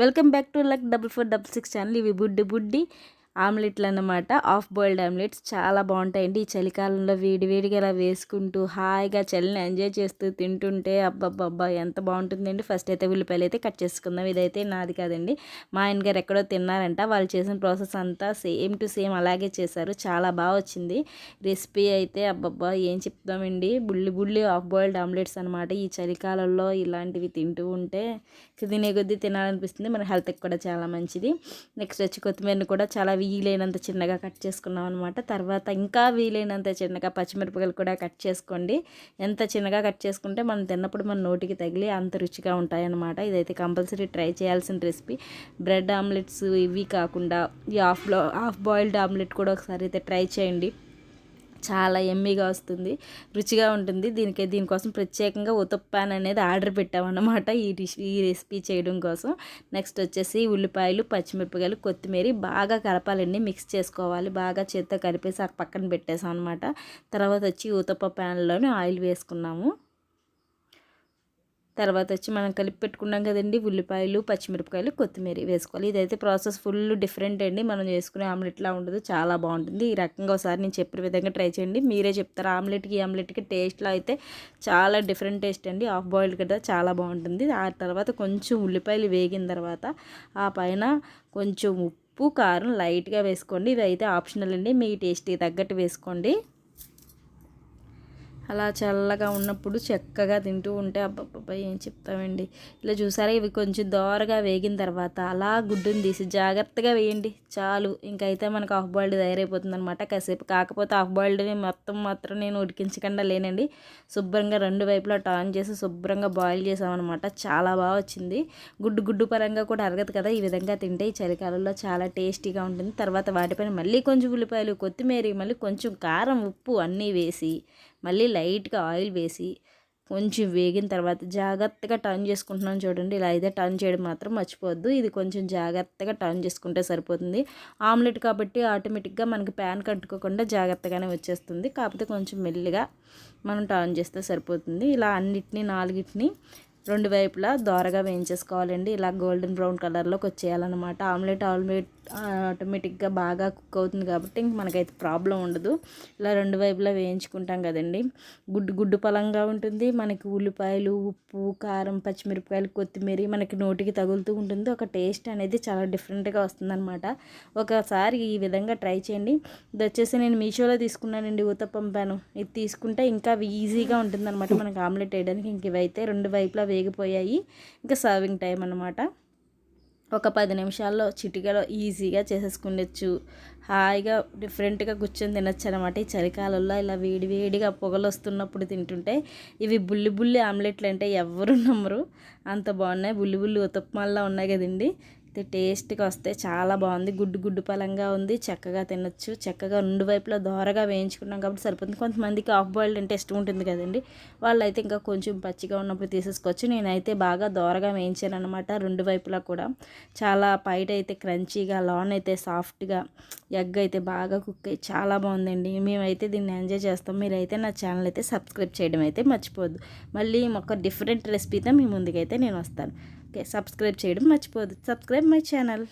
Welcome back to luck 4466 channel. ఇవి బుడ్డి బుడ్డి ఆమ్లెట్లు అన్నమాట. హాఫ్ బాయిల్డ్ ఆమ్లెట్స్ చాలా బాగుంటాయండి. ఈ చలికాలంలో వేడివేడిగా ఇలా వేసుకుంటూ హాయిగా చలిని ఎంజాయ్ చేస్తూ తింటుంటే అబ్బబ్బబ్బా ఎంత బాగుంటుందండి. ఫస్ట్ అయితే ఉల్లిపాయలు అయితే కట్ చేసుకుందాం. ఇదైతే నాది కాదండి, మా ఆయన గారు ఎక్కడో తిన్నారంట. వాళ్ళు చేసిన ప్రాసెస్ అంతా సేమ్ టు సేమ్ అలాగే చేశారు. చాలా బాగా వచ్చింది రెసిపీ అయితే. అబ్బబ్బా ఏం చెప్తామండి, బుల్లి బుల్లి హాఫ్ బాయిల్డ్ ఆమ్లెట్స్ అనమాట. ఈ చలికాలంలో ఇలాంటివి తింటూ ఉంటే తినే కొద్దీ తినాలనిపిస్తుంది. మన హెల్త్కి కూడా చాలా మంచిది. నెక్స్ట్ వచ్చి కొత్తిమీరని కూడా చాలా వీలైనంత చిన్నగా కట్ చేసుకున్నాం అనమాట. తర్వాత ఇంకా వీలైనంత చిన్నగా పచ్చిమిరపకాయలు కూడా కట్ చేసుకోండి. ఎంత చిన్నగా కట్ చేసుకుంటే మనం తిన్నప్పుడు మన నోటికి తగిలి అంత రుచిగా ఉంటాయన్నమాట. ఇదైతే కంపల్సరీ ట్రై చేయాల్సిన రెసిపీ. బ్రెడ్ ఆమ్లెట్స్ ఇవి కాకుండా ఈ హాఫ్ బాయిల్డ్ ఆమ్లెట్ కూడా ఒకసారి అయితే ట్రై చేయండి. చాలా ఎమ్మీగా వస్తుంది, రుచిగా ఉంటుంది. దీనికోసం ప్రత్యేకంగా ఉతప్పాన్ అనేది ఆర్డర్ పెట్టామన్నమాట ఈ రెసిపీ చేయడం కోసం. నెక్స్ట్ వచ్చేసి ఉల్లిపాయలు, పచ్చిమిరపకాయలు, కొత్తిమీర బాగా కలపాలండి, మిక్స్ చేసుకోవాలి. బాగా చేత్తో కలిపేసి ఆ పక్కన పెట్టేసాం అనమాట. తర్వాత వచ్చి ఉతప్ప ప్యాన్లోనే ఆయిల్ వేసుకున్నాము. తర్వాత వచ్చి మనం కలిపి పెట్టుకున్నాం కదండి, ఉల్లిపాయలు, పచ్చిమిరపకాయలు, కొత్తిమీర వేసుకోవాలి. ఇదైతే ప్రాసెస్ ఫుల్ డిఫరెంట్ అండి. మనం చేసుకునే ఆమ్లెట్లా ఉండదు, చాలా బాగుంటుంది. ఈ రకంగా ఒకసారి నేను చెప్పిన విధంగా ట్రై చేయండి. మీరే చెప్తారు ఈ ఆమ్లెట్కి టేస్ట్లో అయితే చాలా డిఫరెంట్ టేస్ట్ అండి. హాఫ్ బాయిల్డ్ కదా చాలా బాగుంటుంది. ఆ తర్వాత కొంచెం ఉల్లిపాయలు వేగిన తర్వాత ఆ పైన కొంచెం ఉప్పు, కారం లైట్గా వేసుకోండి. ఇదైతే ఆప్షనల్ అండి, మీ టేస్ట్కి తగ్గట్టు వేసుకోండి. అలా చల్లగా ఉన్నప్పుడు చక్కగా తింటూ ఉంటే అబ్బబ్బబ్బా ఏం చెప్తామండి. ఇలా చూసారా, ఇవి కొంచెం దోరగా వేగిన తర్వాత అలా గుడ్డుని తీసి జాగ్రత్తగా వేయండి చాలు. ఇంకైతే మనకు హాఫ్ బాయిల్డ్ తయారైపోతుంది అనమాట. కాసేపు కాకపోతే హాఫ్ బాయిల్డ్ని మాత్రం నేను ఉడికించకుండా లేనండి, శుభ్రంగా రెండు వైపులా టర్న్ చేసి శుభ్రంగా బాయిల్ చేసామన్నమాట. చాలా బాగా వచ్చింది. గుడ్డు పరంగా కూడా అరగదు కదా, ఈ విధంగా తింటే ఈ చలికాలంలో చాలా టేస్టీగా ఉంటుంది. తర్వాత వాటిపైన మళ్ళీ కొంచెం ఉల్లిపాయలు, కొత్తిమీర, మళ్ళీ కొంచెం కారం, ఉప్పు అన్నీ వేసి మళ్ళీ లైట్గా ఆయిల్ వేసి కొంచెం వేగిన తర్వాత జాగ్రత్తగా టర్న్ చేసుకుంటున్నాను చూడండి. ఇలా అయితే టర్న్ చేయడం మాత్రం మర్చిపోవద్దు. ఇది కొంచెం జాగ్రత్తగా టర్న్ చేసుకుంటే సరిపోతుంది. ఆమ్లెట్ కాబట్టి ఆటోమేటిక్గా మనకి ప్యాన్ కట్టుకోకుండా జాగ్రత్తగానే వచ్చేస్తుంది. కాకపోతే కొంచెం మెల్లిగా మనం టర్న్ చేస్తే సరిపోతుంది. ఇలా అన్నిటినీ నాలుగిటిని రెండు వైపులా దోరగా వేయించేసుకోవాలండి. ఇలా గోల్డెన్ బ్రౌన్ కలర్లోకి వచ్చేయాలన్నమాట. ఆమ్లెట్ ఆటోమేటిక్గా బాగా కుక్ అవుతుంది కాబట్టి ఇంక మనకైతే ప్రాబ్లం ఉండదు. ఇలా రెండు వైపులా వేయించుకుంటాం కదండి. గుడ్డు పలంగా ఉంటుంది. మనకి ఉల్లిపాయలు, ఉప్పు, కారం, పచ్చిమిరపకాయలు, కొత్తిమీర మనకి నోటికి తగులుతూ ఉంటుంది. ఒక టేస్ట్ అనేది చాలా డిఫరెంట్గా వస్తుందన్నమాట. ఒకసారి ఈ విధంగా ట్రై చేయండి. ఇది వచ్చేసి నేను మీషోలో తీసుకున్నానండి, ఊతప్పం ప్యాను. ఇది తీసుకుంటే ఇంకా ఈజీగా ఉంటుందన్నమాట మనకి ఆమ్లెట్ వేయడానికి. ఇంక ఇవైతే రెండు వైపులా వేగిపోయాయి. ఇంకా సర్వింగ్ టైం అన్నమాట. ఒక 10 నిమిషాల్లో చిటికలో ఈజీగా చేసేసుకునేచ్చు. హాయిగా డిఫరెంట్గా కూర్చొని తినచ్చు అనమాట. ఈ చలికాలంలో ఇలా వేడివేడిగా పొగలు వస్తున్నప్పుడు తింటుంటే ఇవి బుల్లి ఆమ్లెట్లు అంటే ఎవరు నమ్మరు, అంత బాగున్నాయి. బుల్లి ఉతప్మాల్లో ఉన్నాయి కదండి. టేస్ట్గా వస్తే చాలా బాగుంది. గుడ్డు పలంగా ఉంది, చక్కగా తినొచ్చు. చక్కగా రెండు వైపులా దోరగా వేయించుకున్నాం కాబట్టి సరిపోతుంది. కొంతమందికి హాఫ్ బాయిల్డ్ అంటే ఇష్టం ఉంటుంది కదండి, వాళ్ళైతే ఇంకా కొంచెం పచ్చిగా ఉన్నప్పుడు తీసేసుకోవచ్చు. నేనైతే బాగా దోరగా వేయించాను అనమాట. రెండు వైపులా కూడా చాలా బయట అయితే క్రంచీగా, లోన్ అయితే సాఫ్ట్గా, ఎగ్ అయితే బాగా కుక్ అయ్యి చాలా బాగుందండి. మేమైతే దీన్ని ఎంజాయ్ చేస్తాం. మీరైతే నా ఛానల్ అయితే సబ్స్క్రైబ్ చేయడం అయితే మర్చిపోవద్దు. మళ్ళీ ఒక డిఫరెంట్ రెసిపీతో మీ ముందుకైతే నేను వస్తాను. ఓకే, సబ్స్క్రైబ్ చేయడం మర్చిపోవద్దు. Subscribe my channel.